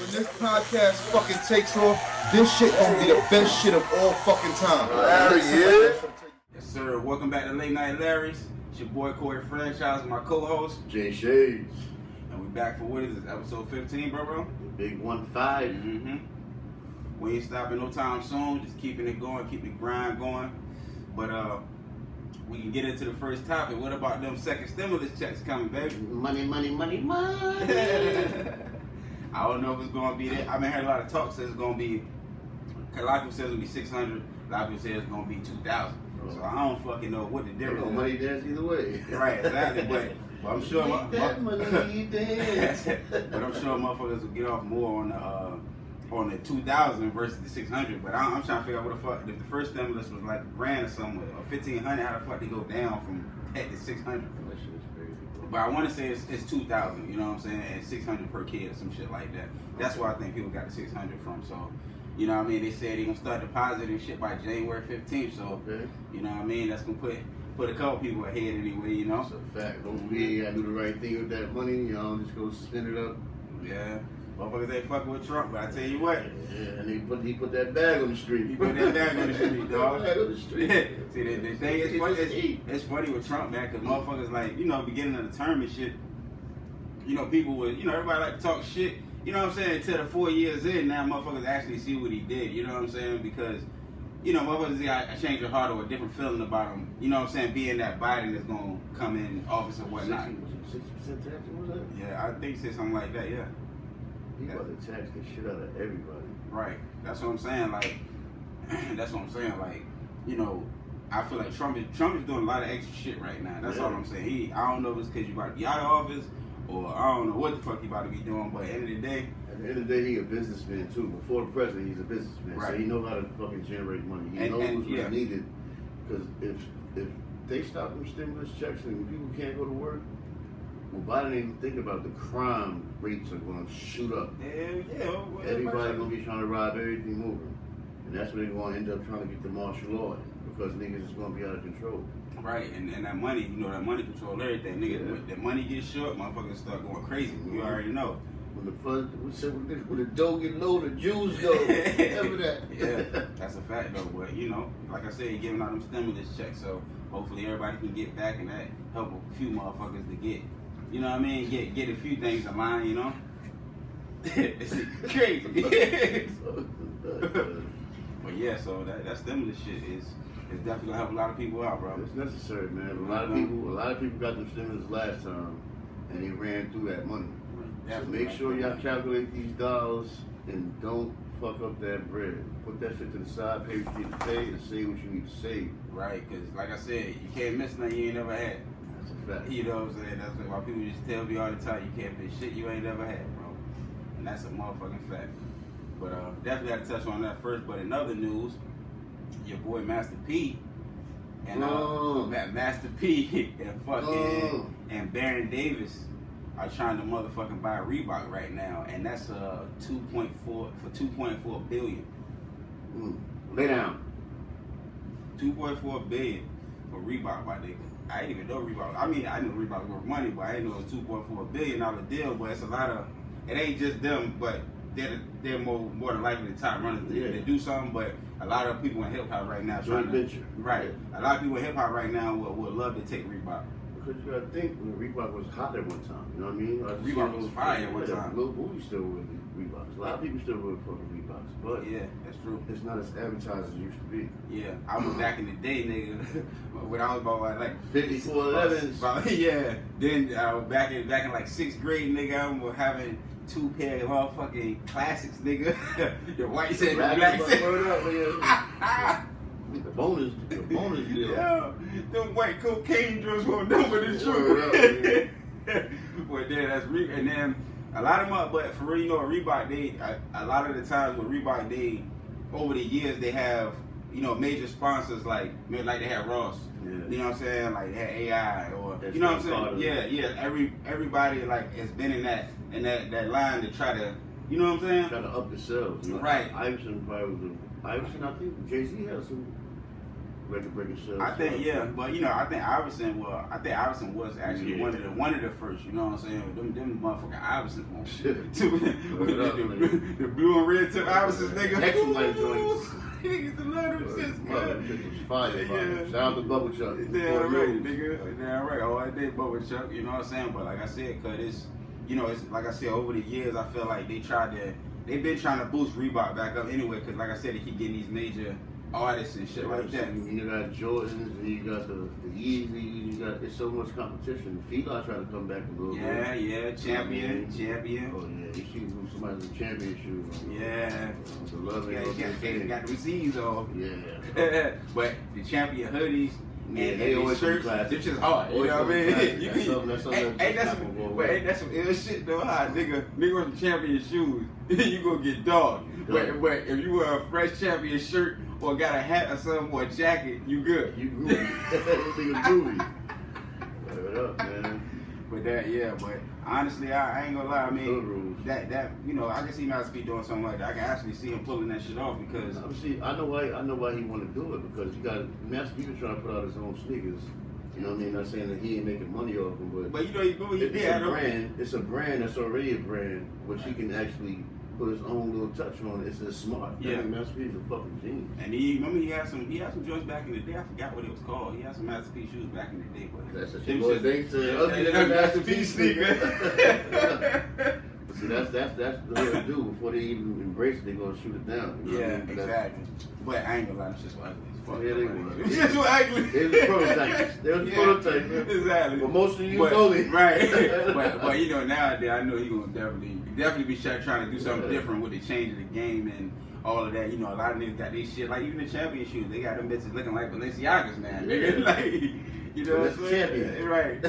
when this podcast fucking takes off, this shit gonna be the best shit of all fucking time. Larry, yeah. Yes, sir. Welcome back to Late Night Larry's. It's your boy Corey Franchise and my co-host Jay Shades. And we back for what is this, episode 15, bro? The big 1-5. Mm-hmm. We ain't stopping no time soon. Just keeping it going, keeping the grind going. But we can get into the first topic. What about them second stimulus checks coming, baby? Money, money, money, money. I don't know if it's gonna be there. I've been hearing a lot of talk says it's gonna be. A lot of people say it's gonna be 600. A lot of people say it's gonna be 2,000. So I don't fucking know what the difference is. No money dance either way. Right, exactly. But I'm sure that money dance. But I'm sure motherfuckers will get off more on the 2,000 versus the 600. But I'm trying to figure out what the fuck. If the first stimulus was like $1,000 or something, or 1,500, how the fuck they go down from that to 600? That shit is crazy. But I want to say it's 2,000. You know what I'm saying? And 600 per kid or some shit like that. That's where I think people got the 600 from. So. You know what I mean? They said they're going to start depositing shit by January 15th. So, You know what I mean? That's going to put a couple people ahead anyway, you know? That's a fact. Don't we got to do the right thing with that money. You know, just go spend it up. Yeah. Motherfuckers ain't fucking with Trump, but I tell you what. Yeah, and he put that bag on the street. He put that bag on the street, dog. Bag on the street. See, the thing is funny. It's funny with Trump, man, because motherfuckers, like, you know, beginning of the term and shit, you know, people would, you know, everybody like to talk shit. You know what I'm saying? Until the 4 years in, now motherfuckers actually see what he did. You know what I'm saying? Because, you know, motherfuckers got a change of heart or a different feeling about him. You know what I'm saying? Being that Biden is going to come in office or whatnot. 60% tax, what was that? Yeah, I think he said something like that, yeah. He about to tax the shit out of everybody. Right. That's what I'm saying. Like, that's what I'm saying. Like, you know, I feel like Trump is doing a lot of extra shit right now. That's all I'm saying. I don't know if it's because you about to be out of office, or I don't know what the fuck he about to be doing, but at the end of the day... At the end of the day, he a businessman too. Before the president, he's a businessman. Right. So he knows how to fucking generate money. He knows what's needed. Because if they stop them stimulus checks and people can't go to work, well, Biden ain't even thinking about the crime rates are going to shoot up. Well, everybody going to be trying to rob everything moving. And that's when they're going to end up trying to get the martial law in, because niggas is going to be out of control. Right, and that money, you know, that money control everything. Nigga, when the money gets short, motherfuckers start going crazy. You already know. When the dough get low, the Jews go. Remember that? Yeah, that's a fact though. But you know, like I said, giving out them stimulus checks, so hopefully everybody can get back and that help a few motherfuckers to get, you know what I mean, get a few things in line, you know. It's crazy. But yeah, so that stimulus shit is definitely gonna help a lot of people out, bro. It's necessary, man. A lot of people got them stimulus last time, and they ran through that money. So make sure y'all calculate these dollars and don't fuck up that bread. Put that shit to the side, pay what you need to pay, and save what you need to save. Right, because like I said, you can't miss nothing you ain't never had. That's a fact. You know what I'm saying? That's why people just tell me all the time, you can't miss shit you ain't never had, bro. And that's a motherfucking fact. But definitely had to touch on that first. But in other news, your boy Master P and Master P and fucking and Baron Davis are trying to motherfucking buy Reebok right now, and that's 2.4 billion. Lay down. 2.4 billion for Reebok, my nigga. I didn't even know Reebok. I mean, I knew Reebok was worth money, but I didn't know it was $2.4 billion deal. But it's a lot of. It ain't just them, but they're more than likely the top runners to do something. But a lot of people in hip hop right now trying to venture. Right. A lot of people in hip hop right now would love to take Reebok. Because you gotta think, Reebok was hot at one time. You know what I mean? Reebok was fire at one time. Lil Booty still with Reeboks. A lot of people still with fucking Reeboks, but yeah, that's true. It's not as advertised as it used to be. Yeah, I was back in the day, nigga, when I was about like 5411s. Yeah. Then back in like 6th grade, nigga, I was having 2 pair of motherfucking classics, nigga. The white set, the black set. The bonus deal. Yeah, them white cocaine drugs won't know what it's true. But then that's Reebok, and then a lot of them, but for real, you know, Reebok, a lot of the times with Reebok, over the years they have, you know, major sponsors like they had Ross. Yeah. You know what I'm saying? Like they had AI or you know what I'm saying? Yeah. Everybody like has been in that line to try to, you know what I'm saying? Try to up the sales. You know? Right. Iverson probably was I think Jay-Z had some record-breaking shows. I think but you know, I think Iverson was actually one of the first. You know what I'm saying? Them motherfucking Iverson ones. the blue and red tip Iverson nigga. Excellent light joints. Niggas love them shits, was fire. Shout out to Bubble Chuck. Damn right, nigga. Damn right. All day Bubble Chuck. You know what I'm saying? But like I said, cause it's, you know, it's like I said, over the years, I feel like they've been trying to boost Reebok back up anyway. Cause like I said, they keep getting these major artists and shit like that. You got Jordans, and you got the Yeezys, you got, there's so much competition. Fila trying to come back a little bit. Yeah, champion. Oh yeah, you see somebody's a champion shoe. Yeah. The love got the receipts off. Yeah. But the champion hoodies, and they always shirts, them shit's hard. You know what I mean? Ain't that some ill shit though? Nigga with some champion shoes, you gonna get dogged. But if you wear a fresh champion shirt or got a hat or something or a jacket, you good. You groovy. Nigga groovy. What up, man? But honestly, I ain't gonna lie. I mean, that you know, I can see Master P doing something like that. I can actually see him pulling that shit off because I know why he want to do it, because you got Master P was trying to put out his own sneakers. You know what I mean? Not saying that he ain't making money off them, but you know, it's a brand that's already a brand, which he can actually put his own little touch on it. It's just smart. Yeah. Master P is a fucking genius. And he had some joints back in the day. I forgot what it was called. He had some Master P shoes back in the day, but that's a shit boy thing to ugly Master P sneaker. See, that's the way to do. Before they even embrace it, they gonna shoot it down. You know what I mean? Exactly. But I ain't gonna lie, it's just ugly. Yeah, they were. It's just ugly. They was prototypes. Prototypes. Exactly. But most of you slowly. Right. but you know, nowadays I know he gonna definitely be trying to do something different with the change of the game and all of that. You know, a lot of niggas got these shit, like even the champion shoes, they got them bitches looking like Balenciagas now. Nigga, like, you know what I'm saying? Champion. Right.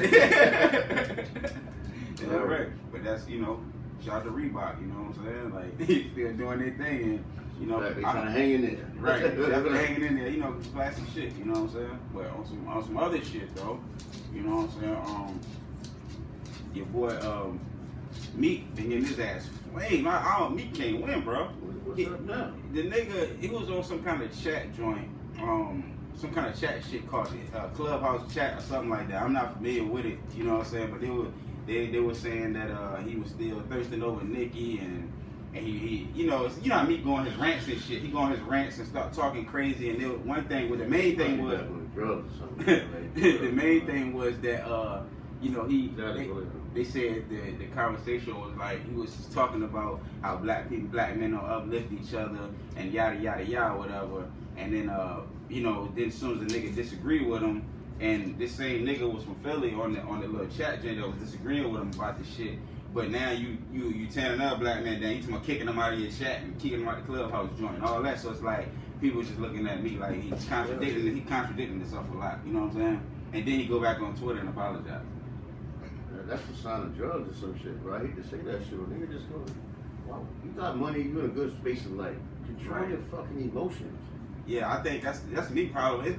Yeah, right. But that's, you know, shout out to Reebok, you know what I'm saying? Like, they still doing their thing, and you know, they trying to hang in there. Right, definitely hanging in there. You know, classic shit. You know what I'm saying? But on some other shit though, you know what I'm saying? Your boy Meek been getting his ass flamed. Meek can't win, bro. What's up now? The nigga, he was on some kind of chat joint, some kind of chat shit called it Clubhouse chat or something like that. I'm not familiar with it. You know what I'm saying? But they were saying that he was still thirsting over Nicki, and he you know how Meek go on his rants and shit. He go on his rants and start talking crazy. And the main thing was the main thing was that you know they said the conversation was like he was just talking about how black men don't uplift each other and yada yada yada whatever. And then you know, then as soon as the nigga disagreed with him, and this same nigga was from Philly on the little chat joint that was disagreeing with him about this shit. But now you tearing another black man down, you talking about kicking him out of your chat and kicking him out the clubhouse joint and all that. So it's like people just looking at me like he's contradicting himself a lot. You know what I'm saying? And then he go back on Twitter and apologize. That's the sign of drugs or some shit, bro. I hate to say that shit. Nigga just go, wow, you got money, you in a good space in life. Control your fucking emotions. Yeah, I think that's me problem. That's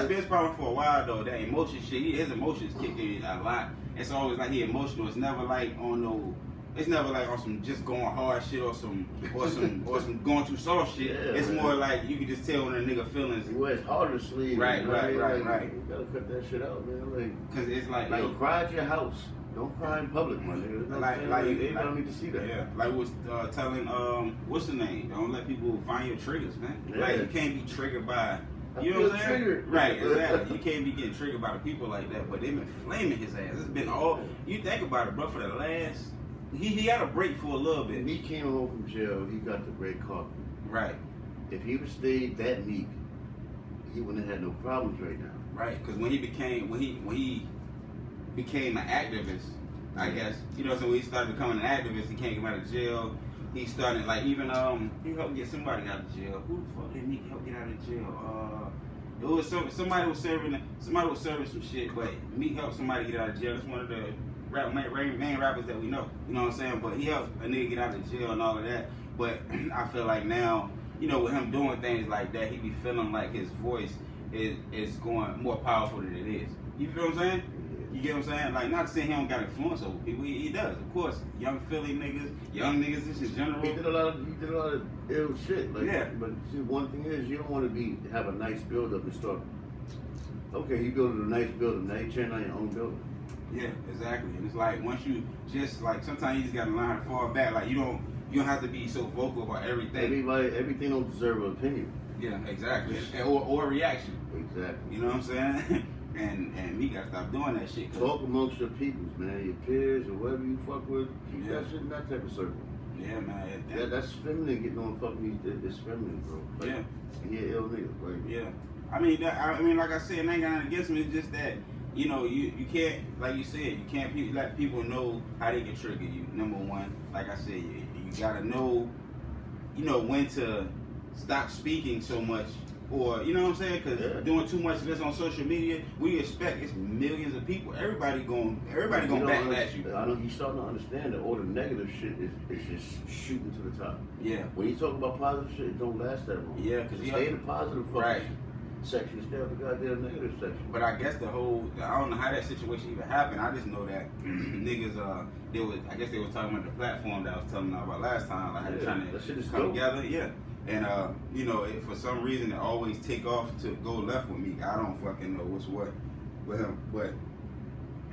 been his problem for a while though. That emotion shit, his emotions kick in a lot. It's always like he emotional. It's never like on some just going hard shit or some going too soft shit. Yeah, it's man. More like you can just tell when a nigga feelings. He wears harder sleeves. Right. You gotta cut that shit out, man. Like, cause it's like cry at your house. Don't cry in public, my nigga. They don't need to see that. Yeah, like was telling what's the name? Don't let people find your triggers, man. Yeah. Like you can't be triggered by. You know what I'm saying? Triggered. Right, exactly. You can't be getting triggered by the people like that. But they've been flaming his ass. It's been all. You think about it, bro. For the last, he had a break for a little bit. When he came home from jail, he got the red carpet. Right. If he would stayed that meek, he wouldn't have had no problems right now. Right, because when he became an activist, I guess, you know, so when he started becoming an activist, he can't get out of jail. He started like even he helped get somebody out of jail. Who the fuck did Meek help get out of jail? It was somebody was serving some shit, but Meek helped somebody get out of jail. That's one of the main rappers that we know. You know what I'm saying? But he helped a nigga get out of jail and all of that. But I feel like now, you know, with him doing things like that, he be feeling like his voice is going more powerful than it is. You feel what I'm saying? You get what I'm saying? Like, not to say he don't got influence over people. He does, of course. Young Philly niggas, young niggas just in general. He did a lot of ill shit. Like, yeah. But see, one thing is, you don't want to have a nice build up and start. Okay, you built a nice building. Now you tearing down your own building. Yeah, exactly. And it's like once you just like sometimes you just gotta learn how to fall back. Like you don't have to be so vocal about everything. Everything don't deserve an opinion. Yeah, exactly. Or a reaction. Exactly. You know what I'm saying? and we gotta stop doing that shit. Talk amongst your peoples, man, your peers or whoever you fuck with. Keep that shit in that type of circle. Yeah, man. That's feminine. Getting on fucking it's feminine, bro. Like, yeah. Yeah, ill nigga. Like, yeah. I mean, like I said, it ain't got nothing against me. It's just that you know, you can't, like you said, you can't let people know how they can trigger you. Number one, like I said, you gotta know, when to stop speaking so much, or you know what I'm saying? Because doing too much of this on social media, we expect it's millions of people. Everybody gonna backlash you. I know he's starting to understand that all the negative shit is just shooting to the top. Yeah. When you talk about positive shit, it don't last that long. Yeah, because stay in the positive right. section instead of the goddamn negative section. But I guess I don't know how that situation even happened. I just know that niggas, I guess they was talking about the platform that I was telling them about last time, like how they're trying to come together. Yeah. And for some reason it always take off to go left with me. I don't fucking know what's what with him, but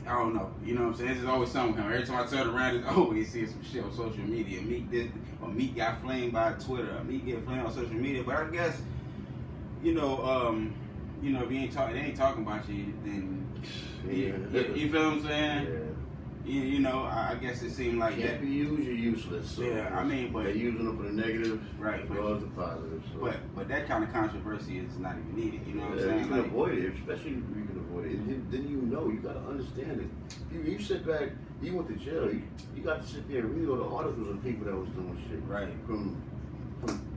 I don't know. You know what I'm saying? There's always something coming. Every time I turn around, there's always seeing some shit on social media. Meek did, or Meek got flamed by Twitter. Or Meek get flamed on social media. But I guess, if you ain't they ain't talking about you, then you feel what I'm saying? Yeah. I guess it seemed like can't that. be used, you're useless. So yeah, I mean, but they're using them for the negative, right? As well as the positive. So. But that kind of controversy is not even needed. You know what I'm saying? You can avoid it, especially if you can avoid it. And then you gotta understand it. You sit back, you went to jail. You got to sit there and read all the articles of people that was doing shit. Right. From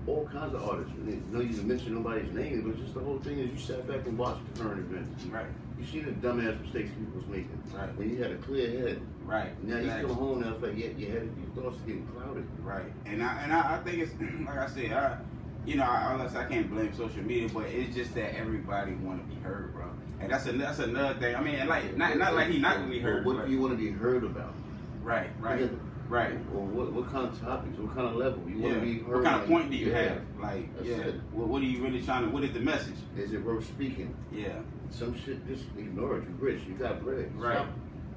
all kinds of artists. You didn't mention nobody's name, but just the whole thing is you sat back and watched the current events. Right. You see the dumbass mistakes people was making. Right. When you had a clear head. Right. Now you come home now it's like your thoughts are getting clouded. Right. And I think it's like I said, I can't blame social media, but it's just that everybody want to be heard, bro. And that's another thing. I mean, like not like he not gonna be heard. What do you want to be heard about? Right. Right. Right. Or what kind of topics? What kind of level? You want to be heard? What kind of point do you have? Like, it. What are you really trying to? What is the message? Is it worth speaking? Yeah. Some shit, just ignore it. You're rich. You got bread. Right.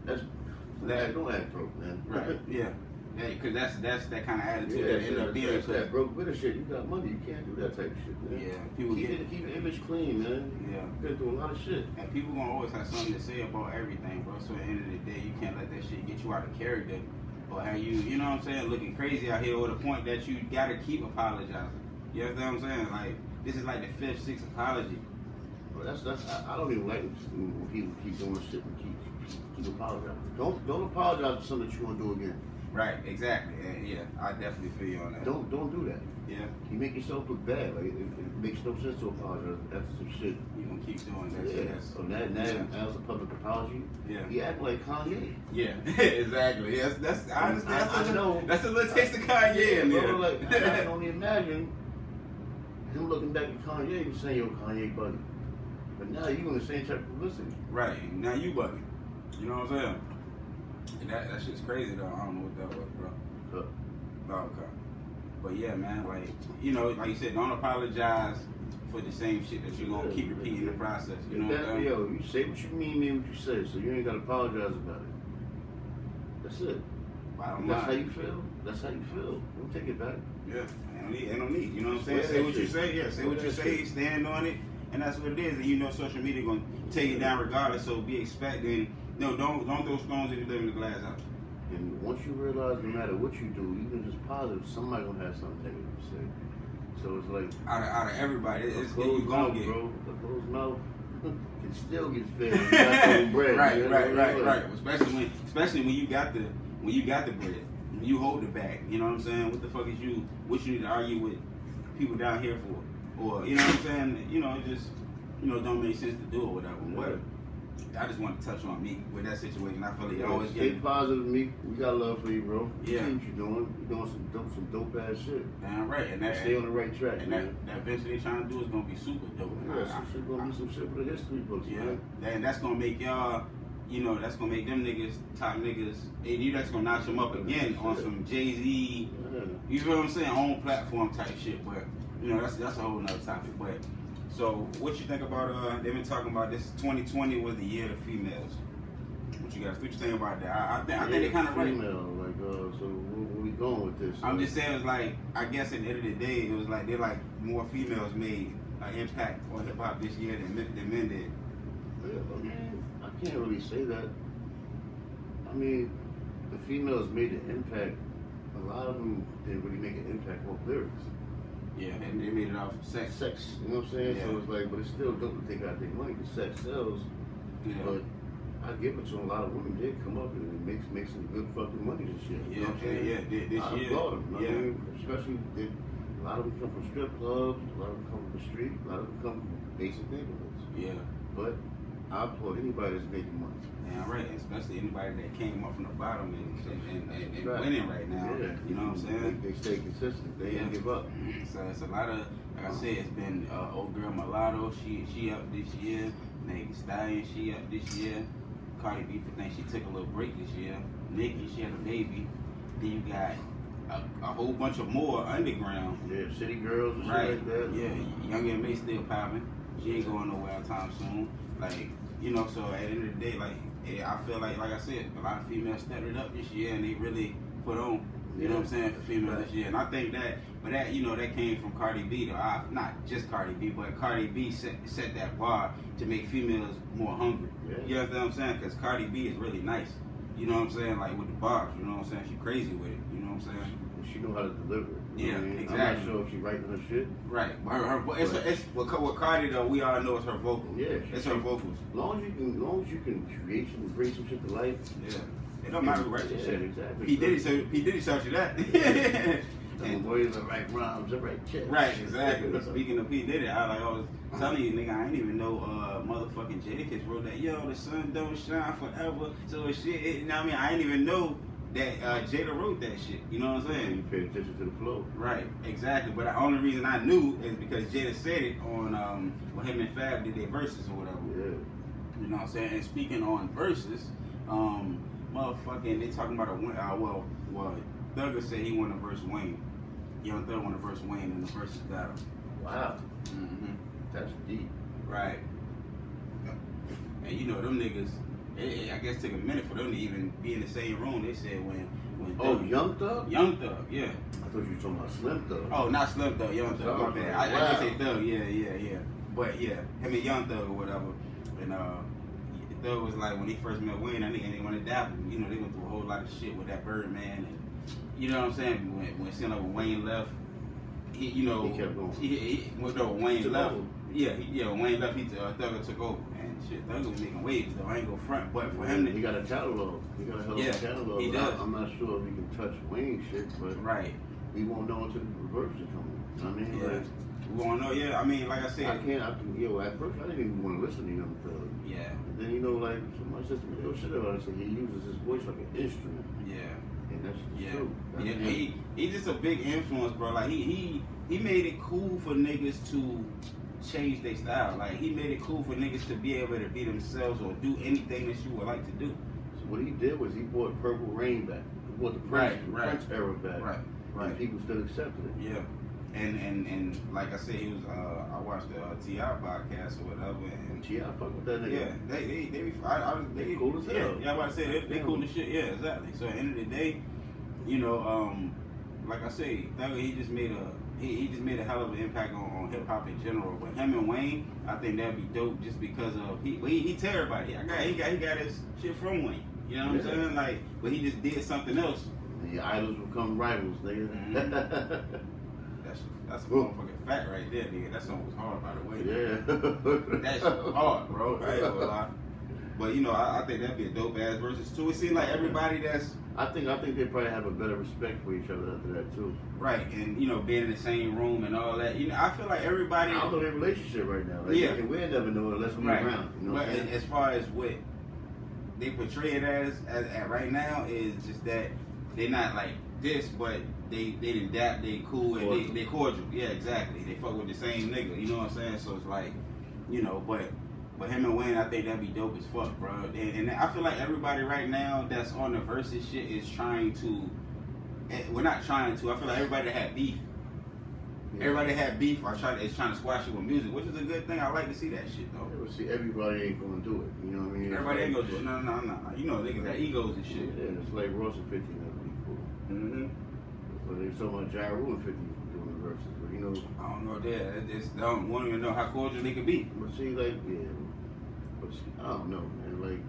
Don't act broke, man. Right. Yeah. Yeah, because that's that kind of attitude that end up being that broke bitter shit. You got money, you can't do that type of shit, man. Yeah, people keep the image clean, man. Yeah, been through a lot of shit. And people gonna always have something to say about everything, bro. So at the end of the day, you can't let that shit get you out of character, or how you know what I'm saying, looking crazy out here, or the point that you gotta keep apologizing. You understand what I'm saying? Like this is like the 5th, 6th apology. Well, I don't even like when people keep doing shit and keep apologizing. Don't apologize for something that you want to do again. Right, exactly. And yeah, I definitely feel you on that. Don't do that. Yeah. You make yourself look bad. Like it makes no sense to apologize after some shit. You gonna keep doing that shit. Yeah. So now it's a public apology. Yeah. You act like Kanye. Yeah, exactly. That's I understand. I know. That's a little taste of Kanye in there. Like, I can only imagine him looking back at Kanye and saying, "Yo, Kanye bugging." But now you in the same type of publicity. Right. Now you bugging. You know what I'm saying? And that shit's crazy though. I don't know what that was, bro. Oh, okay. But yeah, man, like you said, don't apologize for the same shit that you're gonna keep repeating in the process. You know what I'm saying? Yo, you say what you mean what you say, so you ain't gotta apologize about it. That's it. That's how you feel. That's how you feel. Don't take it back. Yeah, ain't no need. You know what I'm saying? Say what you say. Yeah, say what you say. Stand on it, and that's what it is. And social media gonna take it down regardless. So be expecting. No, don't throw stones if you live in the glass house. And once you realize no matter what you do, even if it's positive, somebody gonna have something negative to say. So it's like out of everybody, it's closed you gonna mouth, get. Bro. The closed mouth can still get fed. You got some bread. Right. Especially when you got the bread, when you hold the bag. You know what I'm saying? What the fuck is you? What you need to argue with people down here for? Or you know what I'm saying? It just don't make sense to do it whatever. Whatever. I just want to touch on me with that situation. I feel like always stay positive, Meek. We got love for you, bro. Yeah. See what you're doing. You're doing some dope ass shit. Damn right. And stay on the right track. And that venture they trying to do is gonna be super dope. Yeah, some shit gonna be some shit for the history books, yeah. Man. And that's gonna make y'all you know, that's gonna make them niggas top niggas, and that's gonna notch them up again on some Jay-Z, you feel what I'm saying, on platform type shit. But you know, that's a whole nother topic. But so what you think about they've been talking about this 2020 was the year of the females. What you think about that? I think they kind of right. Like, so where we going with this? I'm just saying, it's like, I guess at the end of the day, it was like they're like more females made an impact on hip hop this year than men did. Yeah, I can't really say that. I mean, the females made an impact. A lot of them didn't really make an impact on lyrics. Yeah, and they made it off sex. You know what I'm saying? Yeah. So it's like, but it's still dope that they got their money because sex sells. Yeah. But I give it to them. A lot of women did come up and make some good fucking money this year. Yeah, you know what I'm saying? this I year. applaud them. Yeah. I mean, especially a lot of them come from strip clubs, a lot of them come from the street, a lot of them come from basic neighborhoods. Yeah. But I applaud anybody that's making money. Yeah, right. Especially anybody that came up from the bottom and Right. winning right now. Yeah. You know what I'm saying? They stay consistent. They didn't give up. So it's a lot of, like I said, it's been old girl Mulatto. She up this year. Megan Stallion, she up this year. Cardi B, I think she took a little break this year. Nicki, she had a baby. Then you got a whole bunch of more underground. Yeah, City Girls and Right. shit like that. Yeah, Young and May still popping. She ain't going nowhere anytime soon. Like, you know, so at the end of the day, like, I feel like I said, a lot of females stepped it up this year and they really put on, you know what I'm saying, for females this year. And I think that, but that, you know, that came from Cardi B, though. Not just Cardi B, but Cardi B set that bar to make females more hungry. Yeah. You understand what I'm saying? Because Cardi B is really nice. You know what I'm saying? Like with the bars, you know what I'm saying? She crazy with it, you know what I'm saying? She know how to deliver it. You know Yeah, what I mean? exactly. I'm not sure if she writing her shit. Right. It's with Cardi though, we all know it's her vocals. Yeah. It's her vocals. As long as you can create some, bring some shit to life. Yeah. It don't matter who writes the Yeah, shit. exactly. He did it taught you that. And boys are right rhymes, the right checks. Right, exactly. Speaking of P. Diddy, I was telling you, nigga, I ain't even know motherfucking Jadakiss wrote that. Yo, the sun don't shine forever. So shit, you know what I mean? I didn't even know that Jada wrote that shit. You know what I'm saying? You pay attention to the flow. Right, exactly. But the only reason I knew is because Jada said it on when him and Fab did their verses or whatever. Yeah. You know what I'm saying? And speaking on verses, motherfucking, they talking about well, Thugger said he won a verse Wayne. Young Thug won a verse Wayne in the versus battle. Wow. Mm-hmm. That's deep. Right. And you know them niggas. I guess took a minute for them to even be in the same room. They said when Oh, Young Thug? Young Thug, yeah. I thought you were talking about Slim Thug. Oh, not Slim Thug, Young Thug. My bad. I just say Thug, yeah. But yeah, him and Young Thug or whatever. And Thug was like when he first met Wayne, I think they wanted to dabble. You know, they went through a whole lot of shit with that Birdman and you know what I'm saying? When Wayne left, he kept going. Wayne left. When Wayne left, Thugger took over. And shit, Thugger was making waves though. I ain't gonna front, but for him, he got a catalog. He got a hell of a catalog. He does. I'm not sure if he can touch Wayne shit, but right. We won't know until the reverse is coming. You know what I mean? Yeah. Like, We won't know. Yeah, I mean, like I said, I can. At first I didn't even want to listen to Young Thug. Yeah. And then like somebody says to me, shit about it. So he uses his voice like an instrument. Yeah. And that's Yeah. true. He's just a big influence, bro. Like he made it cool for niggas to change their style. Like he made it cool for niggas to be able to be themselves or do anything that you would like to do. So what he did was he brought Purple Rain back. He brought the Prince era back. Right. And people still accepted it. Yeah. And like I said, he was I watched the T.I. podcast or whatever, and T.I. fuck with that nigga. Yeah, they cool as hell. Yeah, I'm about to say they cool as shit. Yeah, exactly. So at the end of the day, you know, like I say, Thugger, he just made a hell of an impact on hip hop in general. But him and Wayne, I think that'd be dope just because of he tell everybody. He got his shit from Wayne. You know what I'm saying? Like, but he just did something else. The idols become rivals, nigga. Mm-hmm. That's a motherfucking fact right there, nigga. That song was hard, by the way. Yeah. That shit hard, bro. I ain't gonna lie. But you know, I think that'd be a dope ass versus too. It seems like everybody that's I think they probably have a better respect for each other after that too. right, and you know, being in the same room and all that. You know, I feel like everybody. I don't know their relationship right now. Like, Yeah. we'll never know unless we're around. You know what I'm saying? As far as what they portray it as right now is just that they're not like this, but they didn't adapt, they cool, and they cordial. Yeah, exactly. They fuck with the same nigga, you know what I'm saying? So it's like, you know, but But him and Wayne, I think that'd be dope as fuck, bro. And I feel like everybody right now that's on the versus shit is trying to. We're not trying to. I feel like everybody that had beef. Yeah. Everybody that had beef is trying to squash it with music, which is a good thing. I like to see that shit though. Yeah, see, everybody ain't gonna do it. You know what I mean? Everybody ain't gonna do it. No. You know, niggas got egos and shit. Yeah, it's like Ross and 50 never be cool. But they talking about Ja Rule and 50 doing the verses, but you know. I don't know that. They don't even know how cordial they could be. But see, like, yeah. But see, I don't know, man. Like,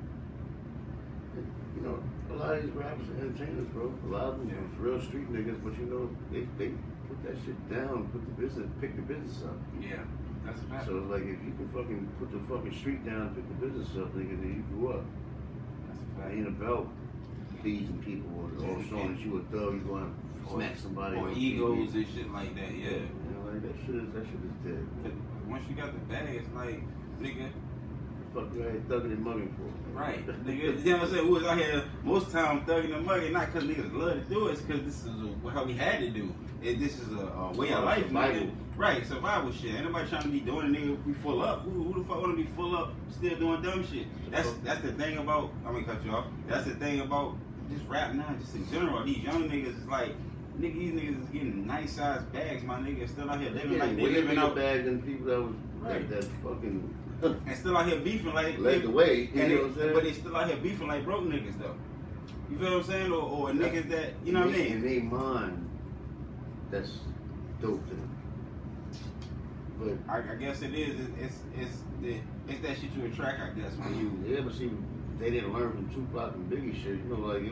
you know, a lot of these rappers are entertainers, bro. A lot of them are real street niggas, but you know, they put that shit down, pick the business up. Yeah, that's a fact. So it's like, if you can fucking put the fucking street down, pick the business up, nigga, then you grew up. That's a fact. I ain't about pleasing people or showing that you a thug, you going to smack somebody. Or egos and shit like that, yeah. You know, like, that shit is dead. Once you got the bag, it's like, nigga. Fuck you ain't thugging and mugging for. Right. Nigga, you know what I'm saying? We was out here most of the time thugging and mugging, not because niggas love to do it, it's because this is how we had to do. This is a way of life, nigga. Right, survival shit. Ain't nobody trying to be doing it, nigga. We full up. Who the fuck want to be full up still doing dumb shit? That's the thing about, I'm going to cut you off. That's the thing about just rap now, just in general. These young niggas is like, nigga, these niggas is getting nice sized bags, my nigga. Still out here living like they living out bags than people that was right. that fucking. And still out here beefing like led the way, you know what I'm saying? But they still out here beefing like broke niggas though. You feel what I'm saying? Or niggas that, you know what I mean? In their mind, that's dope to them. But I guess it is. It's that shit you attract. I guess when you. Yeah, but see, they didn't learn from Tupac and Biggie shit. You know, like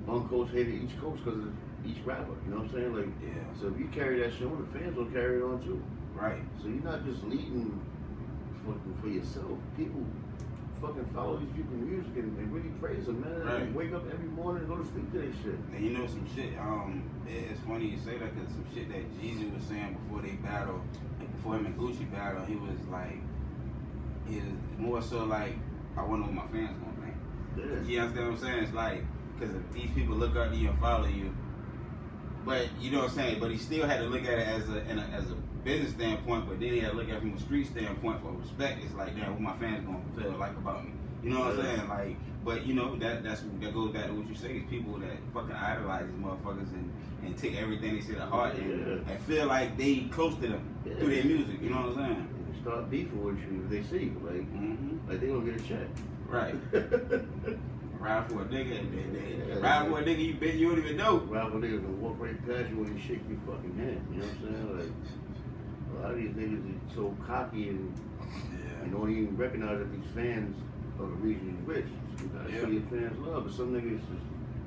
one coast hated each coast because of each rapper. You know what I'm saying? Like, yeah. So if you carry that shit on, the fans will carry it on too. Right. So you're not just leading for yourself. People fucking follow these people's music and really praise them, man. Right. And wake up every morning and go to sleep to that shit. And you know some shit. It's funny you say that because some shit that Jeezy was saying before they battled, like before him and Gucci battled, he was more so like, I wonder what my fans gonna think. Yeah. You understand what I'm saying? It's like, because if these people look up to you and follow you, but you know what I'm saying. But he still had to look at it as a business standpoint, but then he had to look at it from a street standpoint for respect. It's like, damn, what my fans gonna feel like about me. You know what I'm saying? Like, but you know that goes back to what you say. It's people that fucking idolize these motherfuckers and take everything they say to heart and feel like they close to them through their music. You know what I'm saying? And start beefing with you if they see you, like they gonna get a check. Right. Ride for a nigga, ride for a nigga you don't even know. Ride for a nigga gonna walk right past you when you shake your fucking hand. You know what I'm saying? Like, a lot of these niggas are so cocky and don't even recognize that these fans are the reason you're rich. You gotta show your fans love. But some niggas,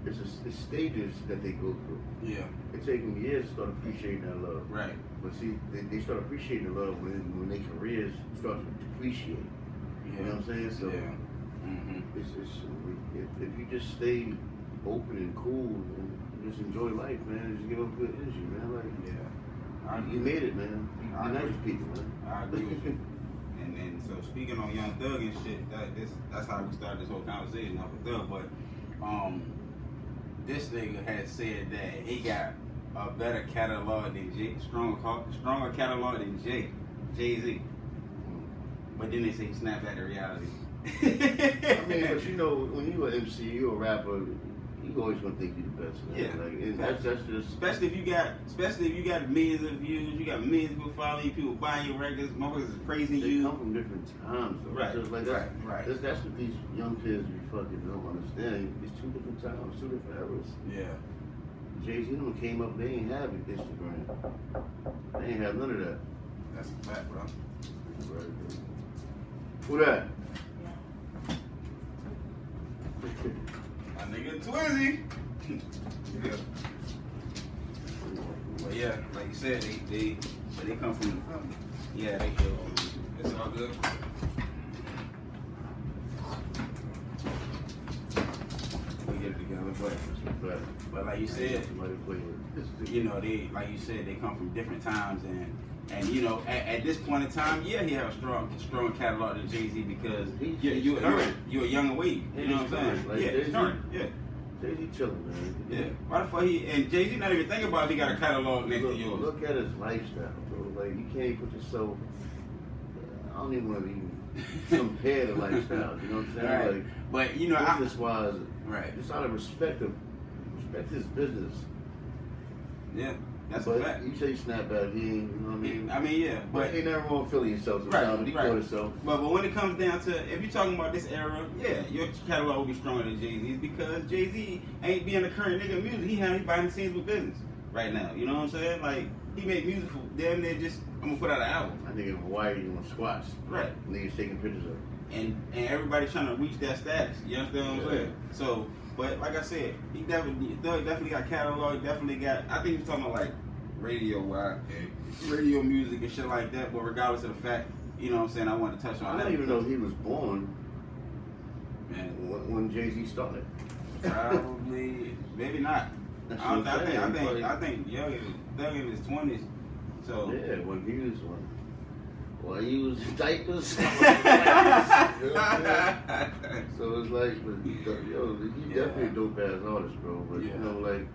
it's stages that they go through. Yeah. It takes them years to start appreciating that love. Right. But see, they start appreciating the love when their careers start to depreciate. You know what I'm saying? So if you just stay open and cool and just enjoy life, man, just give up good energy, man. Like, you made it, man. You're nice people, man. I agree with you. And so speaking on Young Thug and shit, that's how we started this whole conversation off with Thug. But this nigga had said that he got a better catalog than stronger catalog than Jay-Z. But then they say he snapped back to reality. I mean, but you know, when you an MC, you a rapper, you always gonna think you the best, man. Yeah. Like, and that's just especially if you got millions of views, you got millions of people following you, people buying your records, motherfuckers is praising you. They come from different times, though. Right. Just like Right. That's what these young kids be fucking don't understand. It's two different times, two different eras. Yeah. Jay-Z and them came up, they ain't have Instagram. They ain't have none of that. That's a fact, bro. Right. Who that? My nigga Twizzy. Yeah. But yeah, like you said, they come from they it's all good. We get it together, but like you said, you know, they like you said, they come from different times and you know, at this point in time, he have a strong catalog than Jay-Z because you're a young wave. You know what I'm saying? Like it's current. Yeah. Jay-Z chilling, man. Yeah. Why the fuck and Jay-Z not even thinking about if he got a catalog next to yours. Look at his lifestyle, bro. Like, you can't put yourself. I don't even want to even compare the lifestyles. You know what I'm saying? Right. Like, but you know, business wise, right? just out of respect his business. Yeah, that's but a fact. You say snap back, he ain't. You know what I mean? I mean, yeah, but ain't never wrong feeling yourself sometimes. He caught himself. But when it comes down to, if you're talking about this era, yeah, your catalog will be stronger than Jay-Z's because Jay-Z ain't being a current nigga in music. He behind the scenes with business right now. You know what I'm saying? Like, he make music for damn near just, I'm gonna put out an album. I nigga in Hawaii doing squats. Right. Niggas taking pictures of it. And everybody's trying to reach that status. You understand what I'm saying? So, but like I said, he definitely got catalog. Definitely got. I think he's talking about like radio music and shit like that. But regardless of the fact, you know what I'm saying, I want to touch on that. I don't even know he was born. Man, when Jay-Z started. Probably, maybe not. I think young in his 20s. So yeah, when he was one. Well, he was diapers. So it's like, yo, he definitely a dope ass artist, bro. But you know, like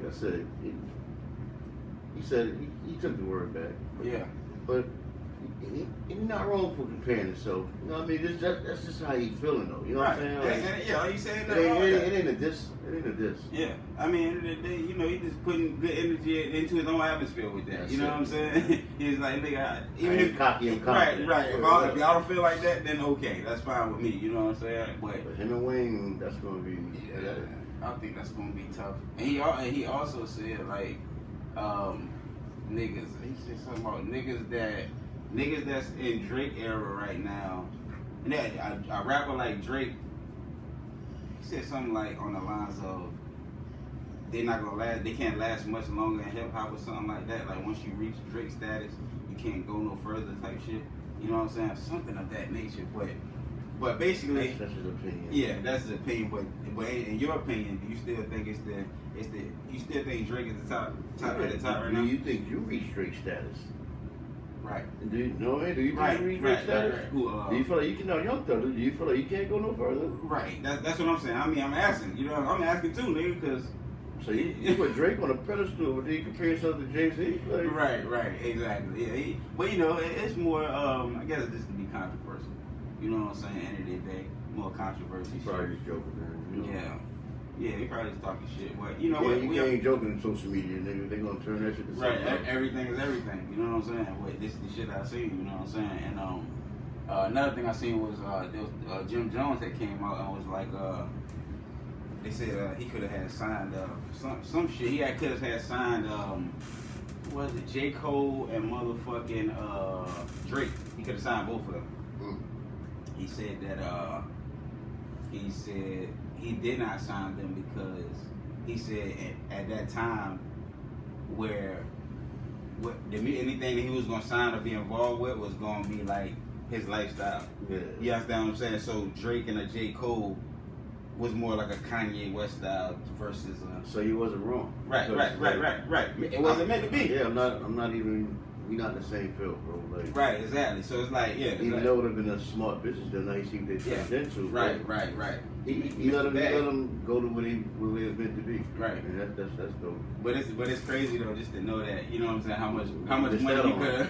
I said, he said he took the word back. But he's not wrong for comparing himself. You know what I mean? That's just how he feeling though. You know what I'm saying? Like, yeah, you saying that. It ain't a diss. It ain't a diss. Yeah, I mean, at the end of the day, you know, he just putting good energy into his own atmosphere with that. You know what I'm saying? He's like, nigga, even if cocky and confident. Right. If y'all don't feel like that, then okay, that's fine with me. You know what I'm saying? But him and Wayne, that's gonna be. Yeah, I think that's gonna be tough. And he also said like, niggas. He said something about niggas that's in Drake era right now, and that a rapper like Drake. He said something like on the lines of they're not gonna last. They can't last much longer in hip hop or something like that. Like once you reach Drake status, you can't go no further type shit. You know what I'm saying? Something of that nature. But basically, that's his opinion. Yeah, that's his opinion. But in your opinion, do you still think you still think Drake is the top at the top right now? Do you think you reach Drake status? Right. Do you know it? Do you think you reach Drake status? Right. Do you feel like you can? No, young thug. Do you feel like you can't go no further? Right. That's what I'm saying. I mean, I'm asking. You know, I'm asking too, nigga, because. So you put Drake on a pedestal, but do you compare yourself to Jay-Z? Like, right, exactly. Yeah, but you know, it's more. I guess it's just to be controversial. You know what I'm saying? End of the day, more controversy. Probably just joking, man. You know? Yeah, he probably just talking shit. But you know what? We ain't joking in social media, nigga. They gonna turn that shit to something. Right, everything is everything. You know what I'm saying? Wait, this is the shit I seen. You know what I'm saying? And another thing I seen was there was Jim Jones that came out and was like they said he could have had signed some shit. He could have had signed what was it, J. Cole and motherfucking Drake. He could have signed both of them. He said that he did not sign them because he said at that time where anything that he was gonna sign or be involved with was gonna be like his lifestyle. Yeah. You understand what I'm saying? So Drake and a J. Cole was more like a Kanye West style versus. So he wasn't wrong. Right. It wasn't meant to be. Yeah, I'm not even. We not in the same field, bro. Like, right, exactly. So it's like, yeah. Even though it would have been a smart business, then now you see what they turned into. Right. He let him go to where he was meant to be. Right. And that's dope. But it's crazy though, just to know that, you know what I'm saying, how much money you could.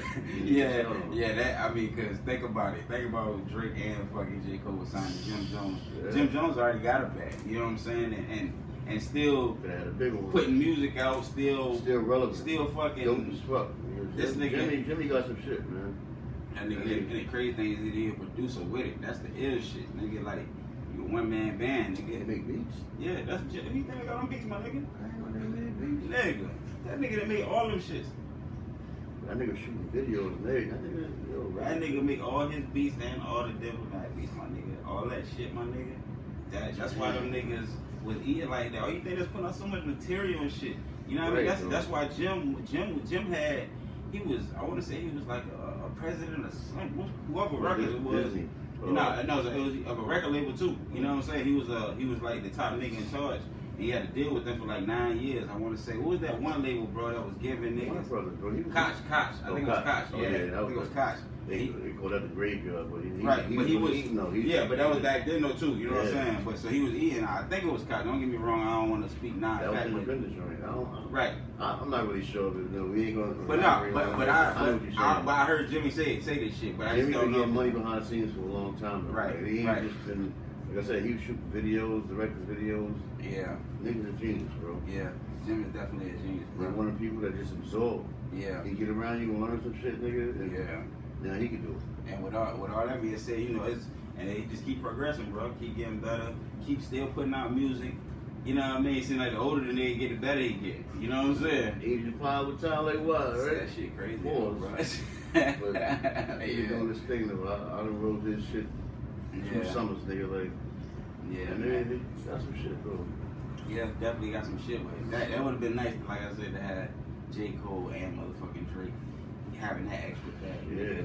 Yeah. That I mean, cause think about it. Think about Drake and fucking J. Cole signing Jim Jones. Yeah. Jim Jones already got a bag. You know what I'm saying? And still had a big one. Putting music out, still relevant, still fucking dope as fuck. This nigga, Jimmy got some shit, man. And the crazy thing is he a producer with it. That's the ill shit, nigga. Like you a one man band, nigga. They make beats. Yeah, that's who you think I got on beats, my nigga? I ain't know they made beats. Nigga, that nigga that made all them shits. That nigga shooting videos, That nigga make all his beats and all the Diplomat beats, my nigga. All that shit, my nigga. That's why them niggas was eating like that. All you think that's putting out so much material and shit. You know what I mean? That's why Jim had. He was, I want to say he was like a president or something, whoever record it was. No, it was of a record label too. You know what I'm saying? He was like the top nigga in charge. And he had to deal with them for like 9 years. I want to say, what was that one label, bro, that was giving niggas? Koch. I think it was Koch. Oh, yeah, yeah, I think it was Koch. They called that the graveyard, but he was eating though. But that was back then though too. You know what I'm saying? But so he was eating. I think it was Koch. Don't get me wrong. I don't want to speak that was non-fact. independent joint. Right. I'm not really sure, but we ain't gonna. But I heard Jimmy say this shit. But Jimmy I just don't been know. getting money behind the scenes for a long time. Right. Like, he ain't just been. Like I said, he was shooting videos, directing videos. Yeah. Niggas a genius, bro. Yeah. Jimmy's definitely a genius, bro. He's one of the people that just absorb. Yeah. He get around you and learn some shit, nigga. And now he can do it. And with all that being said, you know, and they just keep progressing, bro. Keep getting better. Keep still putting out music. You know what I mean? It seems like the older the nigga get, the better he get. You know what I'm saying? 85 with time like what, right? That shit crazy, bro. bro. But he's doing this thing though. I done wrote this shit 2 summers, nigga. Like, and then got some shit, bro. Yeah, definitely got some shit with it. That would have been nice, like I said, to have J. Cole and motherfucking Drake having that extra pack. Yeah.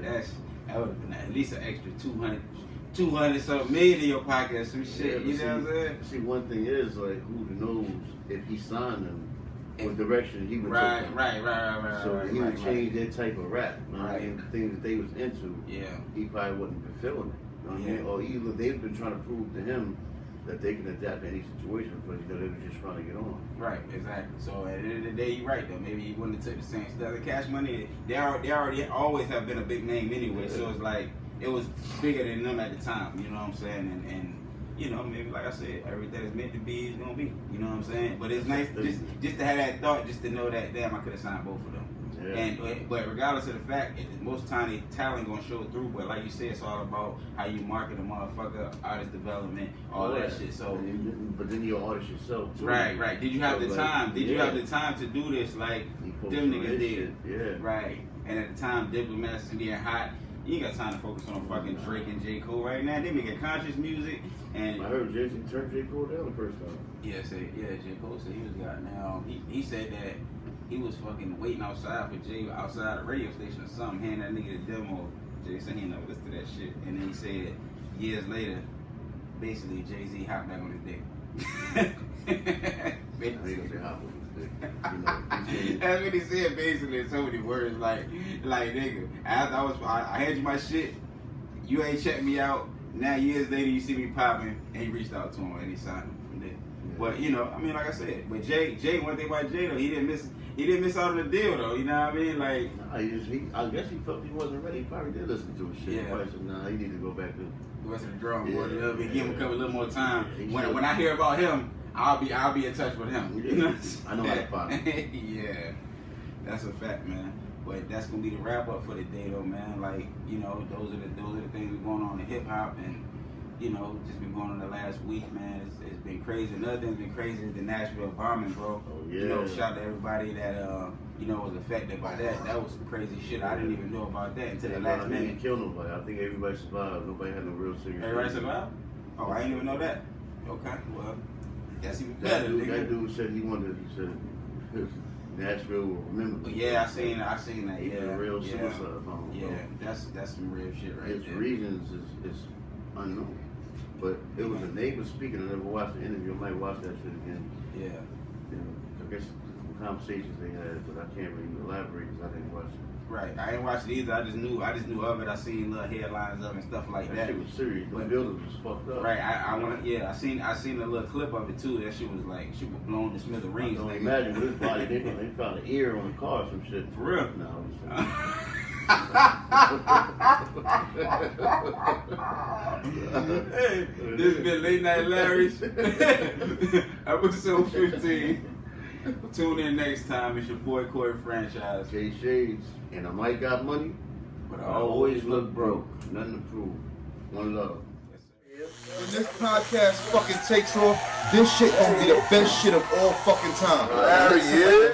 That would have been at least an extra 200 something million in your pocket or some shit. You know what I'm saying? See, one thing is, like, who knows if he signed them, what direction he would take them. Right. So he would change that type of rap. You know what I Right. mean? The things that they was into, he probably wouldn't be feeling it. You know what I mean? Or either they've been trying to prove to him that they can adapt to any situation because you know they were just trying to get on. Right, exactly. So at the end of the day, you're right though. Maybe he wouldn't have took the same stuff. The Cash Money, they already always have been a big name anyway. So it's like it was bigger than them at the time. You know what I'm saying? And you know, maybe like I said, everything that's meant to be is gonna be. You know what I'm saying? But it's nice just to have that thought, just to know that damn, I could have signed both of them. Yeah. But regardless of the fact, most time the talent gonna show through. But like you said, it's all about how you market a motherfucker, artist development, all that shit. So, but then you're an artist yourself too. Right. Did you have the time? Did you have the time to do this like them niggas did? Yeah. Right. And at the time, Diplomats and being hot, you ain't got time to focus on fucking Drake and J. Cole right now. They making conscious music. And I heard Jay-Z turned J. Cole down the first time. J. Cole said he was got now. He said that he was fucking waiting outside for Jay outside a radio station or something, handing that nigga the demo. Jay said he never listened to that shit. And then he said years later, basically Jay-Z hopped back on his dick. That's what he said basically in so many words, like nigga, after I had you my shit, you ain't checked me out. Now years later you see me popping, and he reached out to him and he signed him from there. Yeah. But you know, I mean, like I said, but Jay, one thing about Jay though, he didn't miss out on the deal though. You know what I mean? Like, I guess he felt he wasn't ready. He probably did listen to his shit. Yeah. Probably said, nah, he need to go back to the rest of the drum board. Give him a little more time. When I hear about him, I'll be in touch with him. You know? I know how to find him. Yeah, that's a fact, man. But that's gonna be the wrap up for the day, though, man. Like, you know, those are the things that are going on in hip hop, and you know, just been going on the last week, man. It's been crazy. Another thing's been crazy is the Nashville bombing, bro. Oh yeah. You know, shout out to everybody that you know was affected by that. That was some crazy shit. I didn't even know about that until the last minute. Didn't kill nobody. I think everybody survived. Nobody had no real serious. Everybody survived? Oh, I didn't even know that. Okay, well, that's even better. That dude said he said Nashville will remember. But yeah, I seen that. He did a real suicide bomb. Yeah, that's some real shit right His there. reasons is unknown. But it was a neighbor speaking. I never watched the interview. I might watch that shit again. Yeah. You know, I guess the conversations they had, but I can't really elaborate because I didn't watch it. Right. I ain't watched it either. I just knew of it. I seen little headlines of it and stuff like that. That shit was serious. The building was fucked up. Right. I seen a little clip of it too. That shit was like she was blown to smithereens. I don't imagine with his body. They found an ear on the car or some shit. For real? No. Hey, this has been Late Night Larry's episode 15. Tune in next time. It's your boy Corey Franchise. Jay Shades. And I might got money, but I always look broke. Nothing to prove. One love. When this podcast fucking takes off, this shit gonna be the best shit of all fucking time. Larry, yeah.